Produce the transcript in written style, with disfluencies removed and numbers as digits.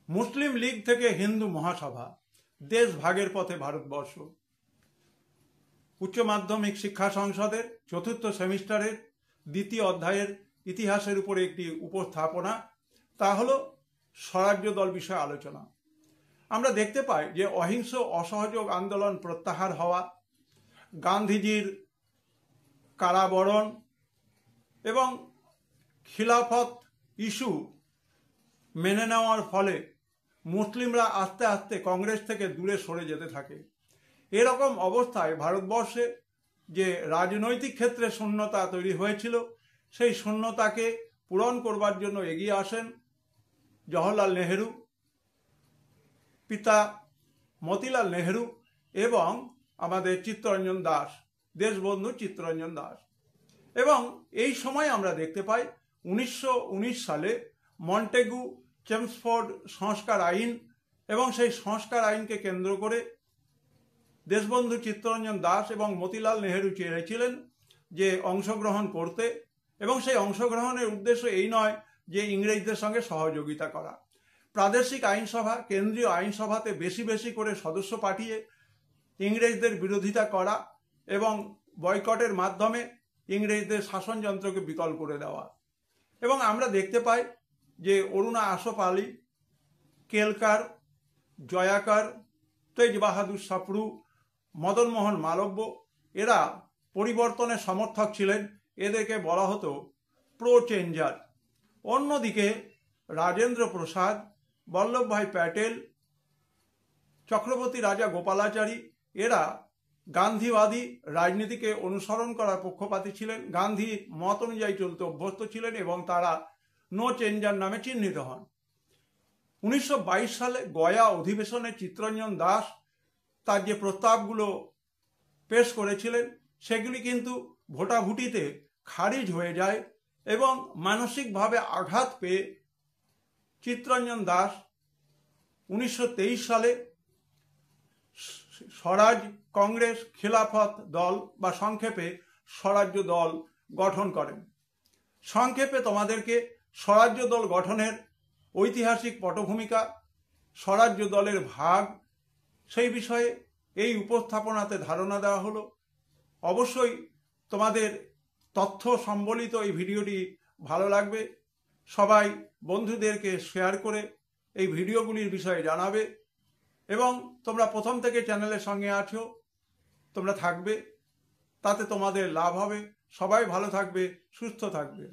মুসলিম লীগ থেকে হিন্দু মহাসভা, দেশ ভাগের পথে ভারতবর্ষ। উচ্চ মাধ্যমিক শিক্ষা সংসদের চতুর্থ সেমিস্টারের দ্বিতীয় অধ্যায়ের ইতিহাসের উপরে একটি উপস্থাপনা, তা হলো স্বরাজ্য দল বিষয়ে আলোচনা। আমরা দেখতে পাই যে অহিংস অসহযোগ আন্দোলন প্রত্যাহার হওয়া, গান্ধীজির কারাবরণ এবং খিলাফত ইস্যু মেনে নেওয়ার ফলে মুসলিমরা আস্তে আস্তে কংগ্রেস থেকে দূরে সরে যেতে থাকে। এরকম অবস্থায় ভারতবর্ষে যে রাজনৈতিক ক্ষেত্রে শূন্যতা তৈরি হয়েছিল, সেই শূন্যতাকে পূরণ করবার জন্য এগিয়ে আসেন জওহরলাল নেহেরু, পিতা মতিলাল নেহেরু এবং আমাদের চিত্তরঞ্জন দাস, দেশবন্ধু চিত্তরঞ্জন দাস। এবং এই সময় আমরা দেখতে পাই 1919 সালে মন্টেগু চেমসফোর্ড সংস্কার আইন, এবং সেই সংস্কার আইনকে কেন্দ্র করে দেশবন্ধু চিত্তরঞ্জন দাস এবং মতিলাল নেহেরু চেয়েছিলেন যে অংশগ্রহণ করতে, এবং সেই অংশগ্রহণের উদ্দেশ্য এই নয় যে ইংরেজদের সঙ্গে সহযোগিতা করা। প্রাদেশিক আইনসভা, কেন্দ্রীয় আইনসভাতে বেশি বেশি করে সদস্য পাঠিয়ে ইংরেজদের বিরোধিতা করা এবং বয়কটের মাধ্যমে ইংরেজদের শাসনযন্ত্রকে বিকল করে দেওয়া। এবং আমরা দেখতে পাই যে অরুণা আসফ আলী, কেলকার, জয়াকর, তেজ বাহাদুর সাপরু, মদন মোহন মালব্য, এরা পরিবর্তনের সমর্থক ছিলেন। এদেরকে বলা হতো প্রো চেঞ্জার। অন্যদিকে রাজেন্দ্র প্রসাদ, বল্লভভাই প্যাটেল, চক্রবর্তী রাজা গোপালাচারী, এরা গান্ধীবাদী রাজনীতিকে অনুসরণ করার পক্ষপাতী ছিলেন, গান্ধী মত অনুযায়ী চলতে অভ্যস্ত ছিলেন এবং তারা নো চেঞ্জার নামে চিহ্নিত হন। 1922 সালে গয়া অধিবেশনে চিত্তরঞ্জন দাস তার যে প্রস্তাবগুলো পেশ করেছিলেন, সেগুলি কিন্তু ভোটাভুটিতে খারিজ হয়ে যায় এবং মানসিকভাবে আঘাত পেয়ে চিত্তরঞ্জন দাস 1923 সালে স্বরাজ কংগ্রেস খিলাফত দল বা সংক্ষেপে স্বরাজ্য দল গঠন করেন। সংক্ষেপে তোমাদেরকে স্বরাজ্য দল গঠনের ঐতিহাসিক পটভূমিকা, স্বরাজ্য দলের ভাগ, সেই বিষয়ে এই উপস্থাপনাতে ধারণা দেওয়া হলো। অবশ্যই তোমাদের তথ্য সম্বলিত এই ভিডিওটি ভালো লাগবে। সবাই বন্ধুদেরকে শেয়ার করে এই ভিডিওগুলির বিষয়ে জানাবে, এবং তোমরা প্রথম থেকে চ্যানেলের সঙ্গে আছো, তোমরা থাকবে, তাতে তোমাদের লাভ হবে। সবাই ভালো থাকবে, সুস্থ থাকবে।